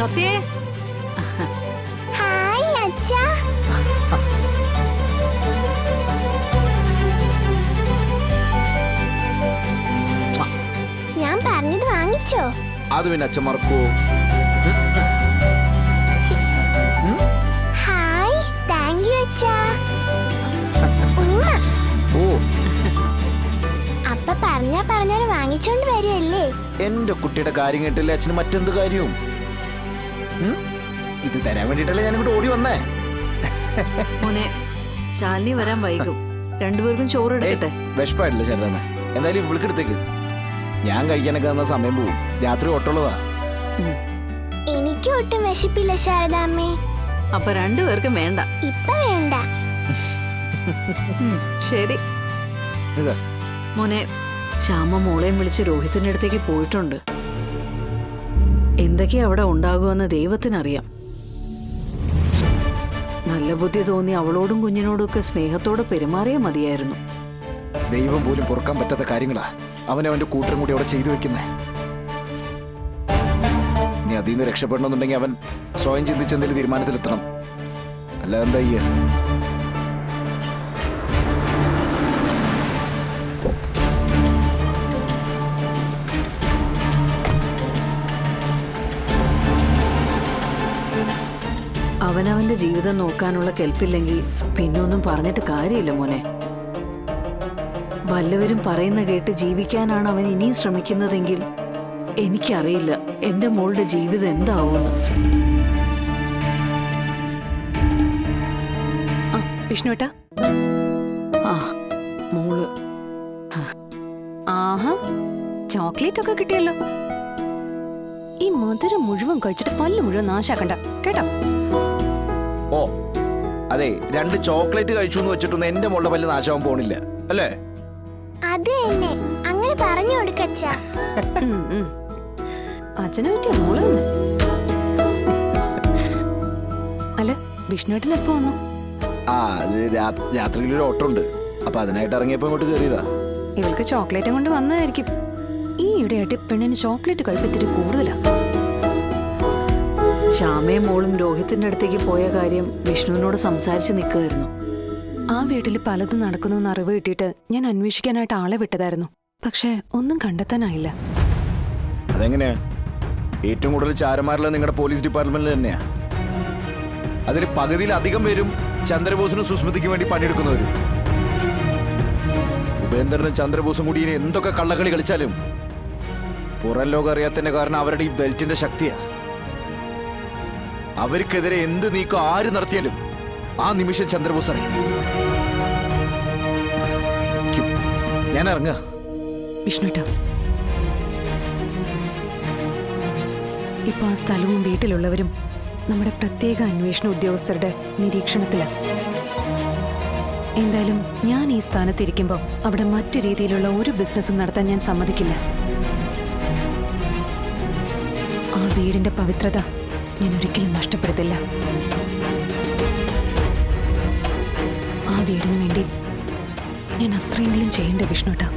സത്യേ. Hi അച്ഛാ. ഞാൻ പറഞ്ഞത് വാങ്ങിച്ചോ? അത് പിന്നെ അച്ഛൻ മറക്കോ? ഹായ്, താങ്ക് യു അച്ഛാ. ഓ, അപ്പ പറഞ്ഞാൽ വാങ്ങിച്ചോണ്ട് വരുമല്ലേ? എന്റെ കുട്ടിയുടെ കാര്യം കേട്ടില്ലേ അച്ഛന് മറ്റെന്ത് കാര്യവും? ഇത് തരാൻ വേണ്ടിട്ടല്ലേ ഞാൻ ഇവിടെ ഓടി വന്നേ. മോനെ, ശാലിനി വരാൻ വൈകും. രണ്ടുപേർക്കും ചോറ് എടുക്കട്ടെ. വിശപ്പായിട്ടില്ല ശാരദാമ്മ. എന്തായാലും ഇവൾക്ക് എടുത്തേക്ക്. ഞാൻ കഴിക്കാനൊക്കെ തന്ന സമയം പോവും. രാത്രി ഓട്ടമുള്ളതാ. എനിക്ക് ഒട്ടും വിശപ്പില്ല ശാരദാമ്മേ. അപ്പൊ രണ്ടുപേർക്കും വേണ്ട. ഇപ്പൊ വേണ്ട. ശരി മോനെ. ശ്യാമ മോളെയും വിളിച്ച് രോഹിത്തിന്റെ അടുത്തേക്ക് പോയിട്ടുണ്ട്. എന്തൊക്കെയാ അവിടെ ഉണ്ടാകുമെന്ന് ദൈവത്തിനറിയാം. നല്ല ബുദ്ധി തോന്നി അവളോടും കുഞ്ഞിനോടും ഒക്കെ സ്നേഹത്തോടെ പെരുമാറിയേ മതിയായിരുന്നു. ദൈവം പോലും പൊറുക്കാൻ പറ്റാത്ത കാര്യങ്ങളാ അവന്റെ കൂട്ടരും കൂടി അവിടെ ചെയ്തു വെക്കുന്നേ. നീ അതിൽ നിന്ന് രക്ഷപ്പെടണമെന്നുണ്ടെങ്കിൽ അവൻ സ്വയം ചിന്തിച്ചെന്തെങ്കിലും തീരുമാനത്തിലെത്തണം. അല്ലാതെ എന്താ ഈ അവനവന്റെ ജീവിതം നോക്കാനുള്ള കെൽപ്പില്ലെങ്കിൽ പിന്നൊന്നും പറഞ്ഞിട്ട് കാര്യമില്ല മോനെ. വല്ലവരും പറയുന്ന കേട്ട് ജീവിക്കാനാണ് അവൻ ഇനിയും ശ്രമിക്കുന്നതെങ്കിൽ എനിക്കറിയില്ല എന്റെ മോളുടെ ജീവിതം എന്താവുമെന്ന്. വിഷ്ണുട്ടാ. ആ മോള്. ആഹാ, ചോക്ലേറ്റ് ഒക്കെ കിട്ടിയല്ലോ. ഈ മധുരം മുഴുവൻ കഴിച്ചിട്ട് പല്ല് മുഴുവൻ നാശാക്കണ്ട കേട്ടോ. ഓ അതെ, 2 ചോക്ലേറ്റ് കഴിച്ചു എന്ന് വെച്ചിട്ടൊന്നും എന്റെ മോളുടെ പല്ല് നാശമാവാൻ പോണില്ല അല്ലേ? അത് തന്നെ, അങ്ങനെ പറഞ്ഞു കൊടുക്കച്ചാ. അച്ഛനെ പറ്റിയ മോള് തന്നെ. അല്ല, വിഷ്ണുവേട്ടൻ എപ്പോ വന്നു? ആ, അത് രാത്രിയിൽ ഒരു ഓട്ടം ഉണ്ട്. അപ്പൊ അതിനായിട്ട് ഇറങ്ങിയപ്പോ ഇങ്ങോട്ട് കയറിയതാ. ഇവൾക്ക് ചോക്ലേറ്റും കൊണ്ട് വന്നതായിരിക്കും. ഈ ഇടയായിട്ട് പെണ്ണിന് ചോക്ലേറ്റ് കഴിപ്പത്തിരി കൂടുതലാ. ശ്യാമയും മോളും രോഹിത്തിന്റെ അടുത്തേക്ക് പോയ കാര്യം വിഷ്ണുവിനോട് സംസാരിച്ച് നിൽക്കുമായിരുന്നു. ആ വീട്ടിൽ പലതും നടക്കുന്നു അറിവ് കിട്ടിയിട്ട് ഞാൻ അന്വേഷിക്കാനായിട്ട് ആളെ വിട്ടതായിരുന്നു. പക്ഷെ ഒന്നും കണ്ടെത്താനായില്ല. അതെങ്ങനെയാ? ഏറ്റവും കൂടുതൽ ചാരന്മാരുള്ളത് നിങ്ങളുടെ പോലീസ് ഡിപ്പാർട്ട്മെന്റിൽ തന്നെയാ. അതിൽ പകുതിയിലധികം പേരും ചന്ദ്രബോസിനും സുസ്മൃതിക്കും വേണ്ടി പണിയെടുക്കുന്നവരും. ഉപേന്ദ്രനും ചന്ദ്രബോസും കൂടി ഇനി എന്തൊക്കെ കള്ളക്കളി കളിച്ചാലും പുറം ലോകം അറിയാത്തതിന്റെ കാരണം അവരുടെ ഈ ബെൽറ്റിന്റെ ശക്തിയാ. അവർക്കെതിരെ എന്ത് നീക്കം ആര് നടത്തിയാലും ആ നിമിഷം ചന്ദ്രബോസ് അറിയും. ഞാൻ ഇറങ്ങാ. വിഷ്ണുട്ടാ, ഇപ്പൊ ആ സ്ഥലവും വീട്ടിലുള്ളവരും നമ്മുടെ പ്രത്യേക അന്വേഷണ ഉദ്യോഗസ്ഥരുടെ നിരീക്ഷണത്തിലാണ്. എന്തായാലും ഞാൻ ഈ സ്ഥാനത്തിരിക്കുമ്പോൾ അവിടെ മറ്റു രീതിയിലുള്ള ഒരു ബിസിനസ്സും നടത്താൻ ഞാൻ സമ്മതിക്കില്ല. ആ വീടിന്റെ പവിത്രത ഞാൻ ഒരിക്കലും നഷ്ടപ്പെടുത്തില്ല. ആ വീടിന് വേണ്ടി ഞാൻ അത്രയെങ്കിലും ചെയ്യേണ്ട വിഷ്ണുട്ടാ.